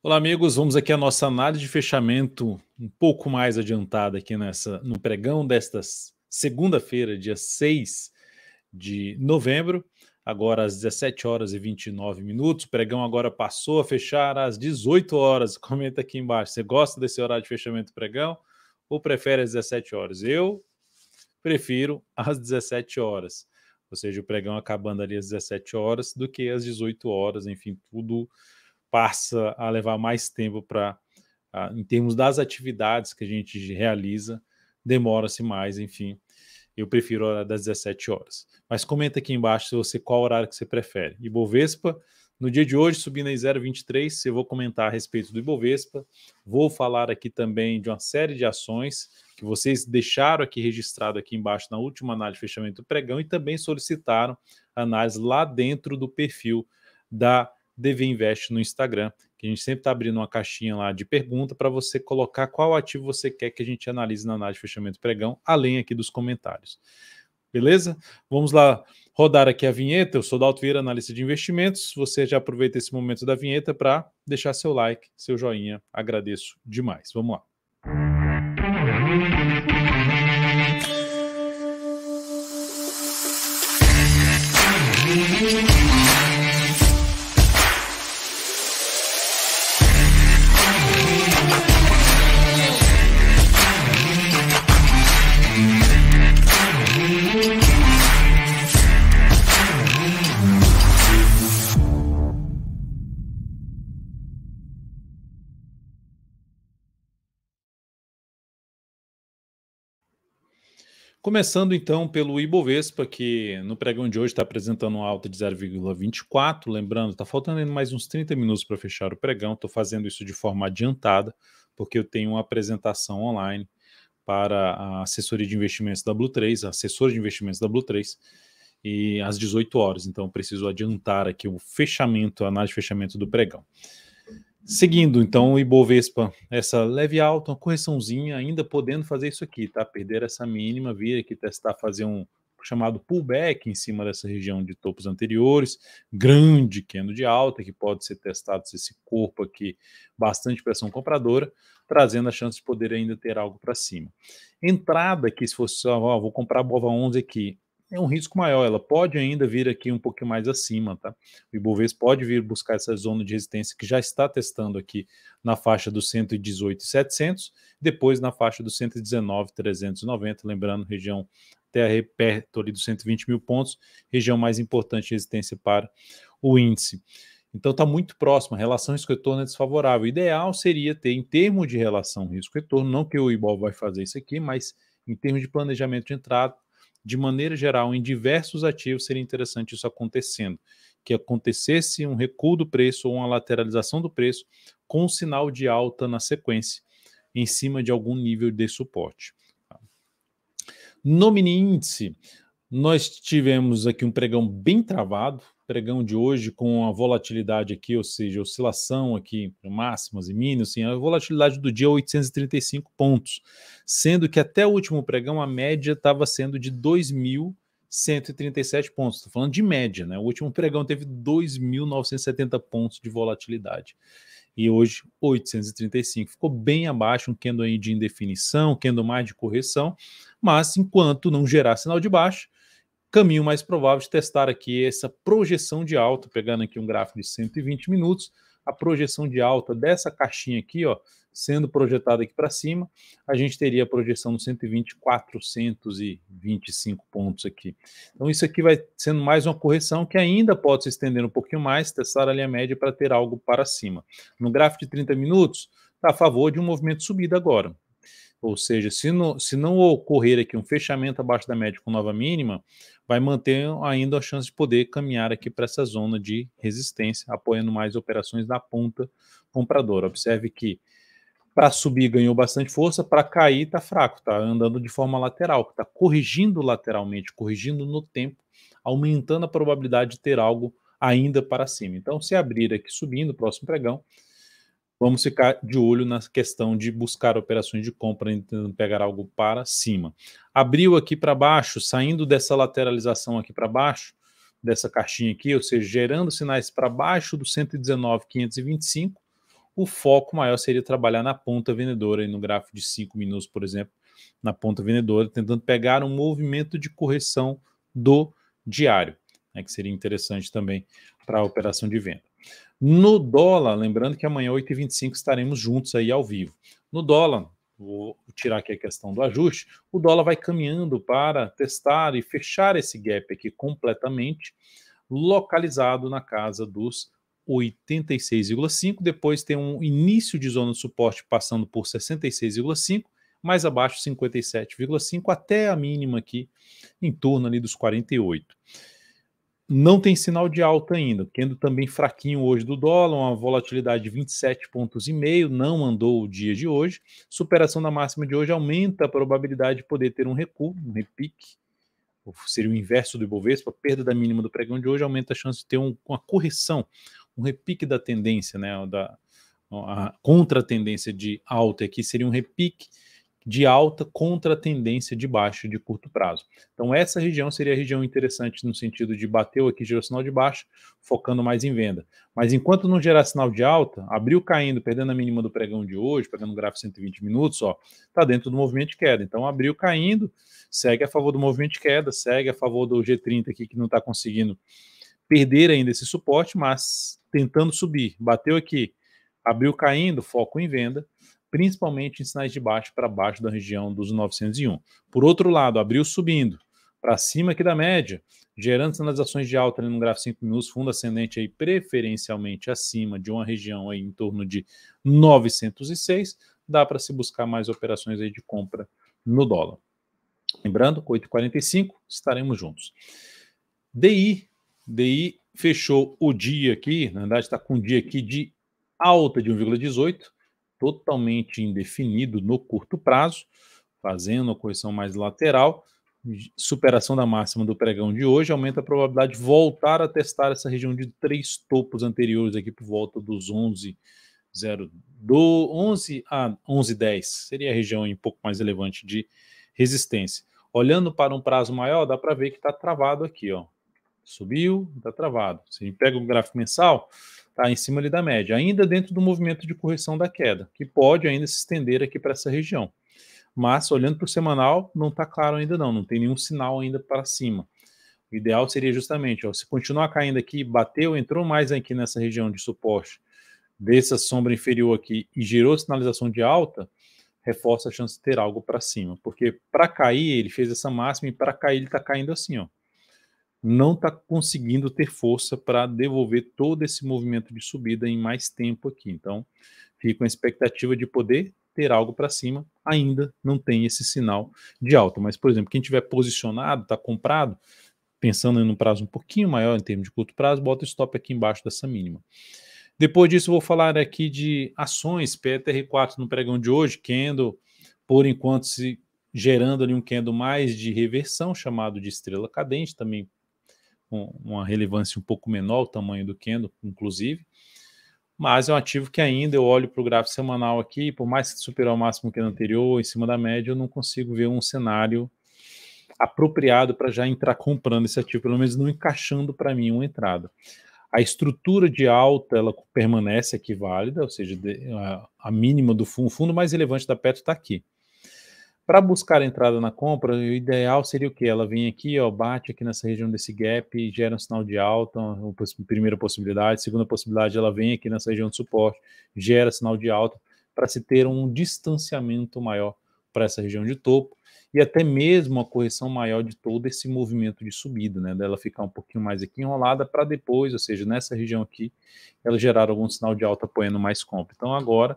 Olá, amigos. Vamos aqui à nossa análise de fechamento um pouco mais adiantada aqui no pregão desta segunda-feira, dia 6 de novembro, agora às 17 horas e 29 minutos. O pregão agora passou a fechar às 18 horas. Comenta aqui embaixo. Você gosta desse horário de fechamento do pregão ou prefere às 17 horas? Eu prefiro às 17 horas. Ou seja, o pregão acabando ali às 17 horas do que às 18 horas. Enfim, tudo passa a levar mais tempo em termos das atividades que a gente realiza, demora-se mais, enfim. Eu prefiro a hora das 17 horas. Mas comenta aqui embaixo qual horário que você prefere. Ibovespa, no dia de hoje, subindo em 0,23, eu vou comentar a respeito do Ibovespa, vou falar aqui também de uma série de ações que vocês deixaram aqui registrado aqui embaixo na última análise de fechamento do pregão e também solicitaram análise lá dentro do perfil da DV Invest no Instagram, que a gente sempre está abrindo uma caixinha lá de pergunta para você colocar qual ativo você quer que a gente analise na análise de fechamento do pregão, além aqui dos comentários. Beleza? Vamos lá rodar aqui a vinheta. Eu sou Dalto Vieira, analista de investimentos. Você já aproveita esse momento da vinheta para deixar seu like, seu joinha. Agradeço demais. Vamos lá. Começando então pelo Ibovespa, que no pregão de hoje está apresentando uma alta de 0,24. Lembrando, está faltando ainda mais uns 30 minutos para fechar o pregão. Estou fazendo isso de forma adiantada, porque eu tenho uma apresentação online para a assessoria de investimentos da Blue3, assessor de investimentos da Blue3, e às 18 horas. Então, preciso adiantar aqui o fechamento, a análise de fechamento do pregão. Seguindo, então, o Ibovespa, essa leve alta, uma correçãozinha, ainda podendo fazer isso aqui, tá? Perder essa mínima, vir aqui testar, fazer um chamado pullback em cima dessa região de topos anteriores, grande candle de alta, que pode ser testado esse corpo aqui, bastante pressão compradora, trazendo a chance de poder ainda ter algo para cima. Entrada aqui, se fosse só, vou comprar a Bova 11 aqui, é um risco maior, ela pode ainda vir aqui um pouquinho mais acima, tá? O Ibovespa pode vir buscar essa zona de resistência que já está testando aqui na faixa dos 118.700, depois na faixa dos 119.390, lembrando, região até perto ali dos 120 mil pontos, região mais importante de resistência para o índice. Então está muito próximo, a relação risco-retorno é desfavorável. O ideal seria ter, em termos de relação risco-retorno, não que o Ibov vai fazer isso aqui, mas em termos de planejamento de entrada, de maneira geral, em diversos ativos, seria interessante isso acontecendo, que acontecesse um recuo do preço ou uma lateralização do preço com um sinal de alta na sequência, em cima de algum nível de suporte. No mini índice, nós tivemos aqui um pregão bem travado, pregão de hoje com a volatilidade aqui, ou seja, oscilação aqui, máximas e mínimas, assim, a volatilidade do dia 835 pontos, sendo que até o último pregão a média estava sendo de 2.137 pontos, estou falando de média, né? O último pregão teve 2.970 pontos de volatilidade. E hoje 835, ficou bem abaixo, um candle aí de indefinição, candle mais de correção, mas enquanto não gerar sinal de baixa, caminho mais provável de testar aqui essa projeção de alta, pegando aqui um gráfico de 120 minutos, a projeção de alta dessa caixinha aqui, ó, sendo projetada aqui para cima, a gente teria a projeção no 120, 425 pontos aqui. Então isso aqui vai sendo mais uma correção que ainda pode se estender um pouquinho mais, testar ali a média para ter algo para cima. No gráfico de 30 minutos, está a favor de um movimento de subida agora. Ou seja, se não ocorrer aqui um fechamento abaixo da média com nova mínima, vai manter ainda a chance de poder caminhar aqui para essa zona de resistência, apoiando mais operações da ponta compradora. Observe que para subir ganhou bastante força, para cair está fraco, está andando de forma lateral, está corrigindo lateralmente, corrigindo no tempo, aumentando a probabilidade de ter algo ainda para cima. Então, se abrir aqui subindo, próximo pregão, vamos ficar de olho na questão de buscar operações de compra, tentando pegar algo para cima. Abriu aqui para baixo, saindo dessa lateralização aqui para baixo, dessa caixinha aqui, ou seja, gerando sinais para baixo do 119.525, o foco maior seria trabalhar na ponta vendedora, aí no gráfico de 5 minutos, por exemplo, na ponta vendedora, tentando pegar um movimento de correção do diário, né, que seria interessante também para a operação de venda. No dólar, lembrando que amanhã, 8h25, estaremos juntos aí ao vivo. No dólar, vou tirar aqui a questão do ajuste, o dólar vai caminhando para testar e fechar esse gap aqui completamente, localizado na casa dos 86,5, depois tem um início de zona de suporte passando por 66,5, mais abaixo 57,5, até a mínima aqui em torno ali dos 48. Não tem sinal de alta ainda, tendo também fraquinho hoje do dólar, uma volatilidade de 27,5 pontos, não andou o dia de hoje. Superação da máxima de hoje aumenta a probabilidade de poder ter um recuo, um repique, seria o inverso do Ibovespa, perda da mínima do pregão de hoje aumenta a chance de ter uma correção, um repique da tendência, né, a contra-tendência de alta aqui seria um repique de alta contra a tendência de baixa de curto prazo. Então essa região seria a região interessante no sentido de bateu aqui, gerou sinal de baixa, focando mais em venda. Mas enquanto não gerar sinal de alta, abriu caindo, perdendo a mínima do pregão de hoje, pegando o gráfico 120 minutos, ó, tá dentro do movimento de queda. Então abriu caindo, segue a favor do movimento de queda, segue a favor do G30 aqui que não está conseguindo perder ainda esse suporte, mas tentando subir. Bateu aqui, abriu caindo, foco em venda, principalmente em sinais de baixa para baixo da região dos 901. Por outro lado, abriu subindo para cima aqui da média, gerando sinalizações de alta ali no gráfico 5 minutos, fundo ascendente aí preferencialmente acima de uma região aí em torno de 906, dá para se buscar mais operações aí de compra no dólar. Lembrando, 8h45, estaremos juntos. DI fechou o dia aqui, na verdade está com um dia aqui de alta de 1,18, totalmente indefinido no curto prazo, fazendo a correção mais lateral, superação da máxima do pregão de hoje, aumenta a probabilidade de voltar a testar essa região de 3 topos anteriores aqui por volta dos 11,0, do 11 a 11,10, seria a região um pouco mais relevante de resistência. Olhando para um prazo maior, dá para ver que está travado aqui, ó. Subiu, está travado. Se a gente pega o gráfico mensal, está em cima ali da média, ainda dentro do movimento de correção da queda, que pode ainda se estender aqui para essa região. Mas, olhando para o semanal, não está claro ainda não tem nenhum sinal ainda para cima. O ideal seria justamente, ó, se continuar caindo aqui, bateu, entrou mais aqui nessa região de suporte, dessa sombra inferior aqui e gerou sinalização de alta, reforça a chance de ter algo para cima. Porque para cair, ele fez essa máxima e para cair ele está caindo assim, ó. Não está conseguindo ter força para devolver todo esse movimento de subida em mais tempo aqui. Então, fica com a expectativa de poder ter algo para cima, ainda não tem esse sinal de alta. Mas, por exemplo, quem tiver posicionado, está comprado, pensando em um prazo um pouquinho maior em termos de curto prazo, bota o stop aqui embaixo dessa mínima. Depois disso, eu vou falar aqui de ações, PTR4 no pregão de hoje, candle, por enquanto, se gerando ali um candle mais de reversão, chamado de estrela cadente, também com uma relevância um pouco menor, o tamanho do candle, inclusive, mas é um ativo que ainda eu olho para o gráfico semanal aqui, por mais que superar o máximo que no anterior, em cima da média, eu não consigo ver um cenário apropriado para já entrar comprando esse ativo, pelo menos não encaixando para mim uma entrada. A estrutura de alta, ela permanece aqui válida, ou seja, a mínima do fundo, o fundo mais relevante da Petro está aqui. Para buscar a entrada na compra, o ideal seria o quê? Ela vem aqui, ó, bate aqui nessa região desse gap e gera um sinal de alta, uma primeira possibilidade. Segunda possibilidade, ela vem aqui nessa região de suporte, gera sinal de alta, para se ter um distanciamento maior para essa região de topo e até mesmo uma correção maior de todo esse movimento de subida, né? Dela ficar um pouquinho mais aqui enrolada para depois, ou seja, nessa região aqui, ela gerar algum sinal de alta apoiando mais compra. Então agora,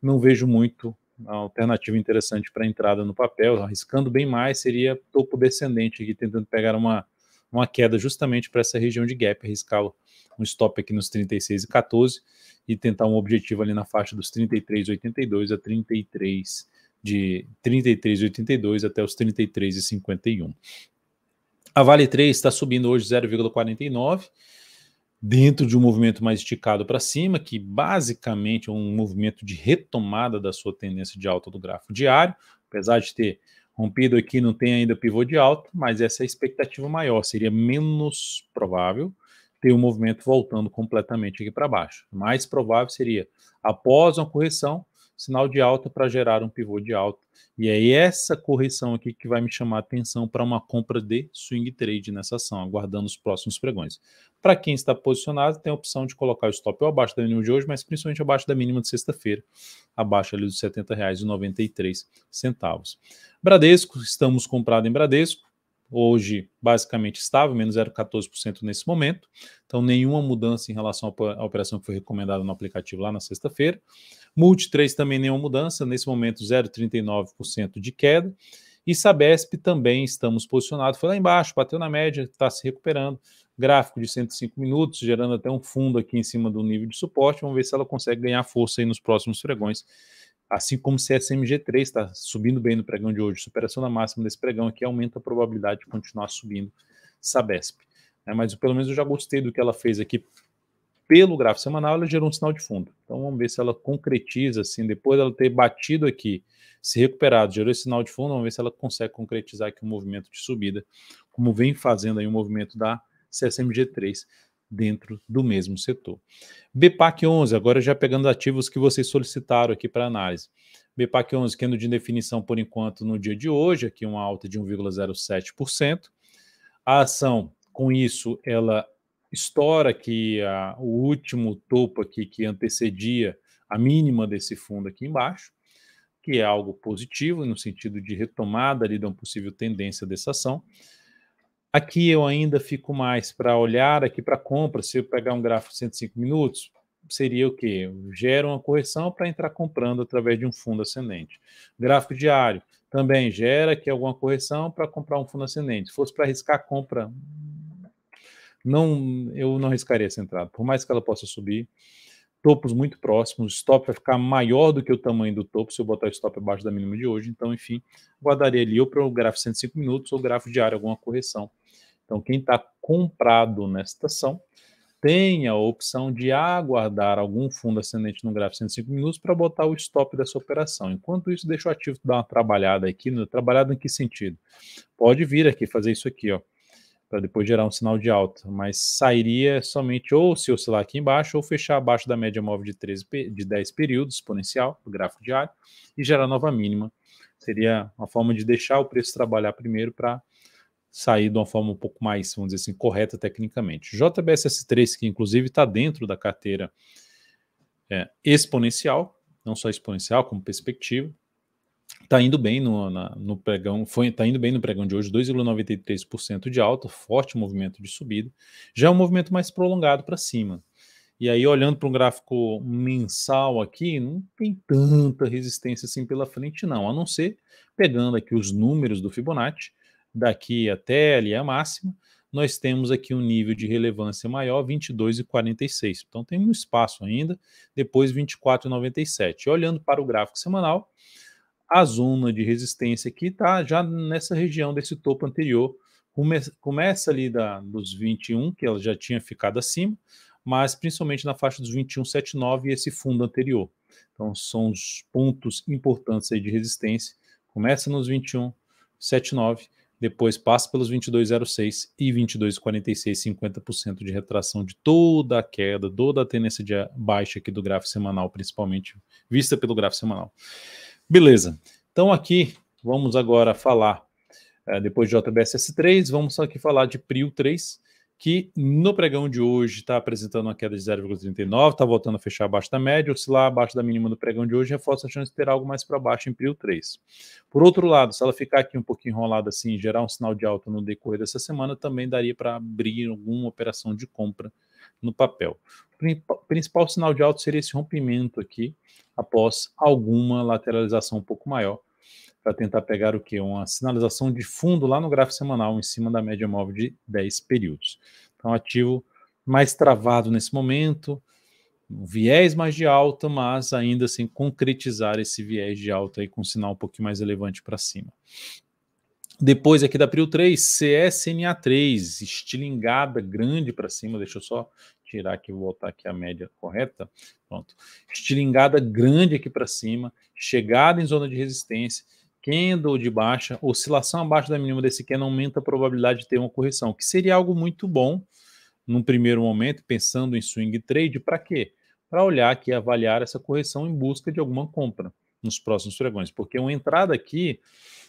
não vejo muito uma alternativa interessante para entrada no papel, arriscando bem mais, seria topo descendente aqui, tentando pegar uma queda justamente para essa região de gap, arriscar um stop aqui nos 36,14 e tentar um objetivo ali na faixa dos 33,82 a 33, de 33,82 até os 33,51. A Vale 3 está subindo hoje 0,49, dentro de um movimento mais esticado para cima, que basicamente é um movimento de retomada da sua tendência de alta do gráfico diário, apesar de ter rompido aqui, não tem ainda pivô de alta, mas essa é a expectativa maior, seria menos provável ter o movimento voltando completamente aqui para baixo. O mais provável seria, após uma correção, sinal de alta para gerar um pivô de alta. E é essa correção aqui que vai me chamar a atenção para uma compra de swing trade nessa ação, aguardando os próximos pregões. Para quem está posicionado, tem a opção de colocar o stop ou abaixo da mínima de hoje, mas principalmente abaixo da mínima de sexta-feira, abaixo ali dos R$ 70,93. Bradesco, estamos comprados em Bradesco, hoje basicamente estável, menos 0,14% nesse momento, então nenhuma mudança em relação à operação que foi recomendada no aplicativo lá na sexta-feira. Multi 3 também nenhuma mudança, nesse momento 0,39% de queda, e Sabesp também estamos posicionados, foi lá embaixo, bateu na média, está se recuperando, gráfico de 105 minutos, gerando até um fundo aqui em cima do nível de suporte, vamos ver se ela consegue ganhar força aí nos próximos pregões, assim como CSMG3 está subindo bem no pregão de hoje, superação da máxima desse pregão aqui aumenta a probabilidade de continuar subindo Sabesp. Mas pelo menos eu já gostei do que ela fez aqui pelo gráfico semanal, ela gerou um sinal de fundo. Então vamos ver se ela concretiza, assim, depois dela ter batido aqui, se recuperado, gerou esse sinal de fundo, vamos ver se ela consegue concretizar aqui um movimento de subida, como vem fazendo aí o movimento da CSMG3 dentro do mesmo setor. BPAC 11, agora já pegando ativos que vocês solicitaram aqui para análise. BPAC 11, que é de definição por enquanto no dia de hoje, aqui uma alta de 1,07%. A ação, com isso, ela estoura aqui o último topo aqui que antecedia a mínima desse fundo aqui embaixo, que é algo positivo no sentido de retomada ali de uma possível tendência dessa ação. Aqui eu ainda fico mais para olhar aqui para compra, se eu pegar um gráfico de 105 minutos, seria o quê? Gera uma correção para entrar comprando através de um fundo ascendente. Gráfico diário também gera aqui alguma correção para comprar um fundo ascendente. Se fosse para arriscar a compra, eu não arriscaria essa entrada, por mais que ela possa subir. Topos muito próximos, o stop vai ficar maior do que o tamanho do topo se eu botar o stop abaixo da mínima de hoje, então, enfim, guardaria ali ou para o gráfico 105 minutos ou gráfico diário, alguma correção. Então, quem está comprado nesta ação tem a opção de aguardar algum fundo ascendente no gráfico 105 minutos para botar o stop dessa operação. Enquanto isso, deixa o ativo dar uma trabalhada aqui. Trabalhada em que sentido? Pode vir aqui fazer isso aqui, ó, para depois gerar um sinal de alta, mas sairia somente ou se oscilar aqui embaixo ou fechar abaixo da média móvel de 10 períodos exponencial, do gráfico diário, e gerar nova mínima. Seria uma forma de deixar o preço trabalhar primeiro para sair de uma forma um pouco mais, vamos dizer assim, correta tecnicamente. JBSS3, que inclusive está dentro da carteira exponencial, não só exponencial, como perspectiva, está indo bem no pregão, está indo bem no pregão de hoje, 2,93% de alta, forte movimento de subida, já é um movimento mais prolongado para cima. E aí, olhando para um gráfico mensal aqui, não tem tanta resistência assim pela frente, não, a não ser pegando aqui os números do Fibonacci, daqui até ali a máxima, nós temos aqui um nível de relevância maior, 22,46. Então tem um espaço ainda, depois 24,97. Olhando para o gráfico semanal, a zona de resistência aqui está já nessa região desse topo anterior, começa ali dos 21, que ela já tinha ficado acima, mas principalmente na faixa dos 21,79 e esse fundo anterior. Então são os pontos importantes aí de resistência, começa nos 21,79, depois passa pelos 22,06 e 22,46, 50% de retração de toda a queda, toda a tendência de baixa aqui do gráfico semanal, principalmente vista pelo gráfico semanal. Beleza, então aqui vamos agora falar, depois de JBSS3, vamos aqui falar de PRIO 3, que no pregão de hoje está apresentando uma queda de 0,39, está voltando a fechar abaixo da média, oscilar abaixo da mínima do pregão de hoje, reforça a chance de ter algo mais para baixo em PRIO 3. Por outro lado, se ela ficar aqui um pouquinho enrolada assim e gerar um sinal de alta no decorrer dessa semana, também daria para abrir alguma operação de compra no papel. O principal sinal de alta seria esse rompimento aqui, após alguma lateralização um pouco maior, para tentar pegar o que? Uma sinalização de fundo lá no gráfico semanal, em cima da média móvel de 10 períodos. Então, ativo mais travado nesse momento, um viés mais de alta, mas ainda assim concretizar esse viés de alta aí com um sinal um pouquinho mais relevante para cima. Depois aqui da PRIO 3, CSNA3, estilingada grande para cima, deixa eu só tirar aqui, vou voltar aqui a média correta, pronto. Estilingada grande aqui para cima, chegada em zona de resistência, candle de baixa, oscilação abaixo da mínima desse candle aumenta a probabilidade de ter uma correção, que seria algo muito bom, num primeiro momento, pensando em swing trade, para quê? Para olhar aqui, avaliar essa correção em busca de alguma compra nos próximos pregões, porque uma entrada aqui,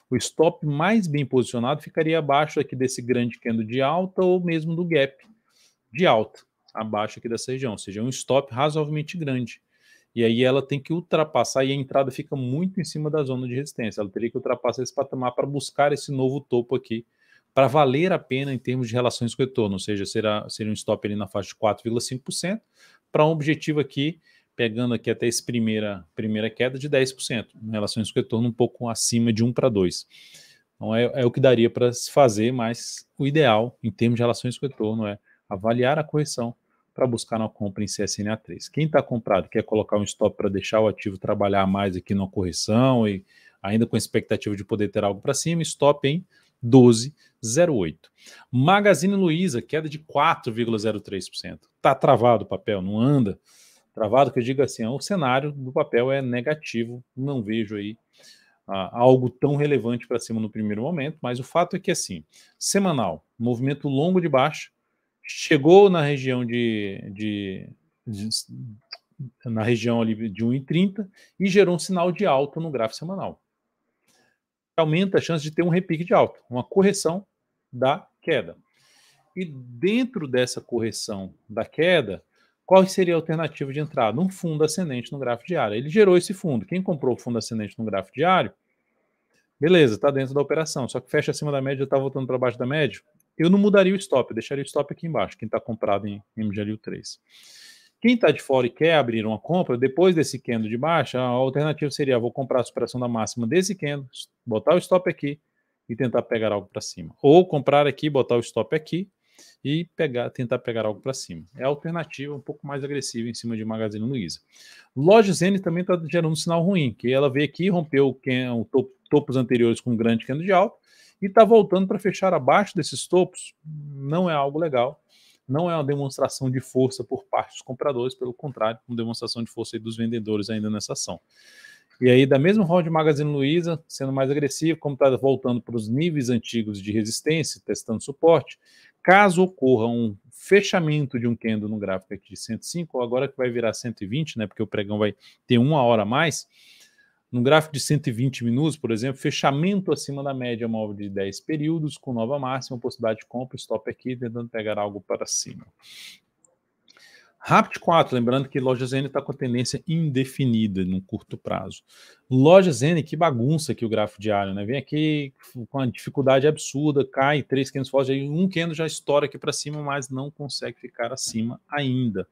o stop mais bem posicionado ficaria abaixo aqui desse grande candle de alta ou mesmo do gap de alta, abaixo aqui dessa região, ou seja, um stop razoavelmente grande. E aí ela tem que ultrapassar, e a entrada fica muito em cima da zona de resistência, ela teria que ultrapassar esse patamar para buscar esse novo topo aqui, para valer a pena em termos de relações com retorno, ou seja, seria um stop ali na faixa de 4,5%, para um objetivo aqui, pegando aqui até essa primeira queda de 10%, em relações com retorno um pouco acima de 1 para 2. Então é o que daria para se fazer, mas o ideal em termos de relações com retorno é avaliar a correção para buscar uma compra em CSNA3. Quem está comprado quer colocar um stop para deixar o ativo trabalhar mais aqui na correção e ainda com a expectativa de poder ter algo para cima, stop em 12,08. Magazine Luiza, queda de 4,03%. Está travado o papel, não anda. Travado, que eu digo assim, o cenário do papel é negativo, não vejo aí algo tão relevante para cima no primeiro momento, mas o fato é que assim, semanal, movimento longo de baixa, chegou na região na região ali de 1,30 e gerou um sinal de alta no gráfico semanal. Aumenta a chance de ter um repique de alta, uma correção da queda. E dentro dessa correção da queda, qual seria a alternativa de entrada? Um fundo ascendente no gráfico diário. Ele gerou esse fundo. Quem comprou o fundo ascendente no gráfico diário, beleza, está dentro da operação, só que fecha acima da média, está voltando para baixo da média, eu não mudaria o stop, eu deixaria o stop aqui embaixo, quem está comprado em MGLU3. Quem está de fora e quer abrir uma compra, depois desse candle de baixa, a alternativa seria, vou comprar a superação da máxima desse candle, botar o stop aqui e tentar pegar algo para cima. Ou comprar aqui, botar o stop aqui e tentar pegar algo para cima. É a alternativa um pouco mais agressiva em cima de Magazine Luiza. Lojas N também está gerando um sinal ruim, que ela veio aqui, rompeu topos anteriores com um grande candle de alta e está voltando para fechar abaixo desses topos. Não é algo legal. Não é uma demonstração de força por parte dos compradores, pelo contrário, uma demonstração de força aí dos vendedores ainda nessa ação. E aí, da mesma forma de Magazine Luiza, sendo mais agressivo, como está voltando para os níveis antigos de resistência, testando suporte, caso ocorra um fechamento de um candle no gráfico aqui de 105, agora que vai virar 120, né, porque o pregão vai ter 1 hora a mais, no gráfico de 120 minutos, por exemplo, fechamento acima da média móvel de 10 períodos, com nova máxima, possibilidade de compra, stop aqui, tentando pegar algo para cima. Rapid 4, lembrando que Lojas N está com a tendência indefinida no curto prazo. Lojas N, que bagunça aqui o gráfico diário, né? Vem aqui com uma dificuldade absurda, cai 3 candles fortes, aí um candle já estoura aqui para cima, mas não consegue ficar acima ainda.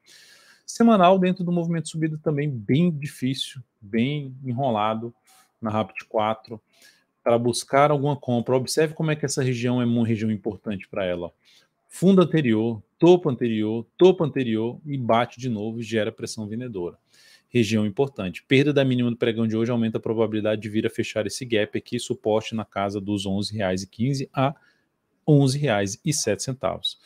Semanal, dentro do movimento de subida também bem difícil, bem enrolado na Rapid 4, para buscar alguma compra. Observe como é que essa região é uma região importante para ela. Fundo anterior, topo anterior e bate de novo e gera pressão vendedora. Região importante. Perda da mínima do pregão de hoje aumenta a probabilidade de vir a fechar esse gap aqui, suporte na casa dos R$ 11,15 a R$ 11,07.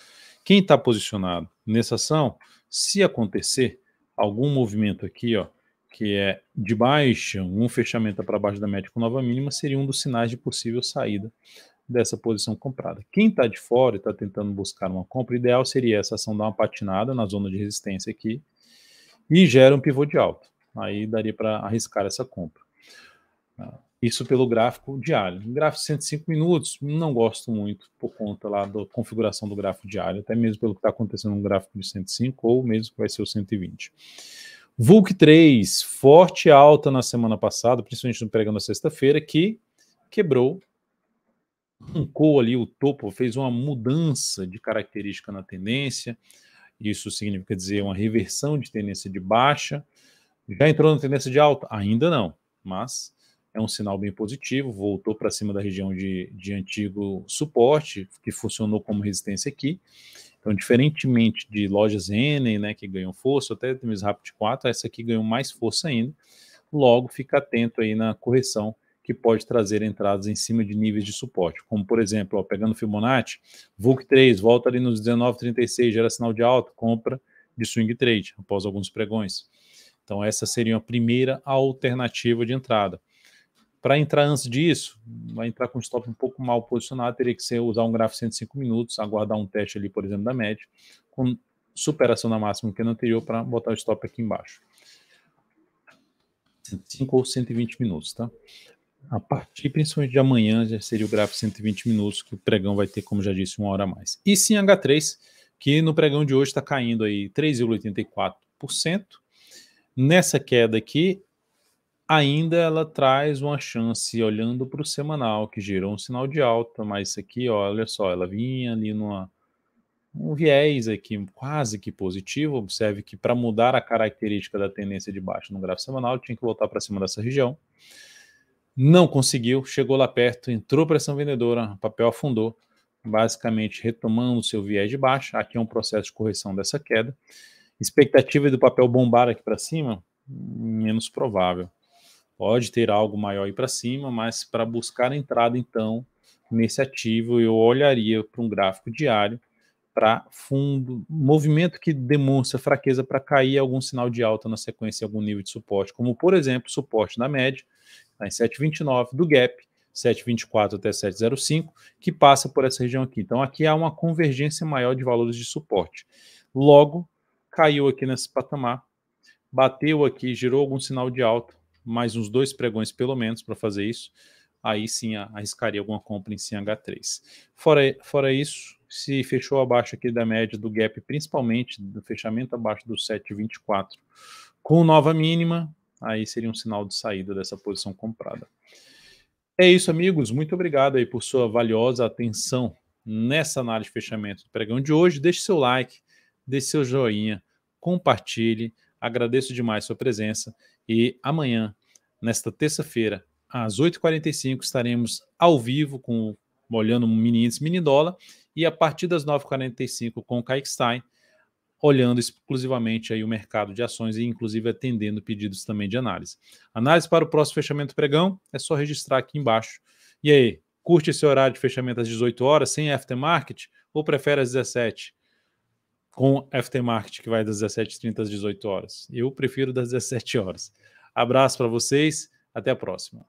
Quem está posicionado nessa ação, se acontecer algum movimento aqui, ó, que é de baixa, um fechamento para baixo da média com nova mínima, seria um dos sinais de possível saída dessa posição comprada. Quem está de fora e está tentando buscar uma compra, ideal seria essa ação dar uma patinada na zona de resistência aqui e gera um pivô de alta. Aí daria para arriscar essa compra. Isso pelo gráfico diário. No gráfico de 105 minutos, não gosto muito por conta lá da configuração do gráfico diário, até mesmo pelo que está acontecendo no gráfico de 105 ou mesmo que vai ser o 120. VULC 3, forte alta na semana passada, principalmente no pregão da sexta-feira, que quebrou, arrancou ali o topo, fez uma mudança de característica na tendência. Isso significa dizer uma reversão de tendência de baixa. Já entrou na tendência de alta? Ainda não, mas é um sinal bem positivo, voltou para cima da região de antigo suporte, que funcionou como resistência aqui. Então, diferentemente de Lojas N, né, que ganhou força, até mesmo Rapid 4, essa aqui ganhou mais força ainda. Logo, fica atento aí na correção que pode trazer entradas em cima de níveis de suporte, como por exemplo, ó, pegando Fibonacci, VULC 3, volta ali nos 19,36, gera sinal de alta, compra de swing trade, após alguns pregões. Então essa seria a primeira alternativa de entrada. Para entrar antes disso, vai entrar com o stop um pouco mal posicionado, teria que ser usar um gráfico 105 minutos, aguardar um teste ali, por exemplo, da média, com superação da máxima que é no anterior para botar o stop aqui embaixo. 105 ou 120 minutos, tá? A partir, principalmente de amanhã, já seria o gráfico 120 minutos, que o pregão vai ter, como já disse, 1 hora a mais. E sim H3, que no pregão de hoje está caindo aí 3,84%. Nessa queda aqui, ainda ela traz uma chance, olhando para o semanal, que gerou um sinal de alta, mas isso aqui, ó, olha só, ela vinha ali um viés aqui quase que positivo. Observe que para mudar a característica da tendência de baixa no gráfico semanal, tinha que voltar para cima dessa região. Não conseguiu, chegou lá perto, entrou pressão vendedora, o papel afundou, basicamente retomando o seu viés de baixa. Aqui é um processo de correção dessa queda. Expectativa do papel bombar aqui para cima, menos provável. Pode ter algo maior aí para cima, mas para buscar a entrada, então, nesse ativo, eu olharia para um gráfico diário para fundo, movimento que demonstra fraqueza para cair algum sinal de alta na sequência em algum nível de suporte, como, por exemplo, suporte na média, tá em 7,29 do gap, 7,24 até 7,05, que passa por essa região aqui. Então, aqui há uma convergência maior de valores de suporte. Logo, caiu aqui nesse patamar, bateu aqui, gerou algum sinal de alta, mais uns 2 pregões pelo menos para fazer isso, aí sim arriscaria alguma compra em CH3. Fora isso, se fechou abaixo aqui da média do gap, principalmente do fechamento abaixo do 7,24, com nova mínima, aí seria um sinal de saída dessa posição comprada. É isso, amigos. Muito obrigado aí por sua valiosa atenção nessa análise de fechamento do pregão de hoje. Deixe seu like, deixe seu joinha, compartilhe. Agradeço demais sua presença e amanhã, nesta terça-feira, às 8h45, estaremos ao vivo olhando um mini índice, mini dólar, e a partir das 9h45 com o Kaique Stein, olhando exclusivamente aí o mercado de ações e inclusive atendendo pedidos também de análise. Análise para o próximo fechamento do pregão, é só registrar aqui embaixo. E aí, curte esse horário de fechamento às 18 horas, sem aftermarket, ou prefere às 17? Com aftermarket, que vai das 17h30 às 18 horas. Eu prefiro das 17 horas. Abraço para vocês, até a próxima.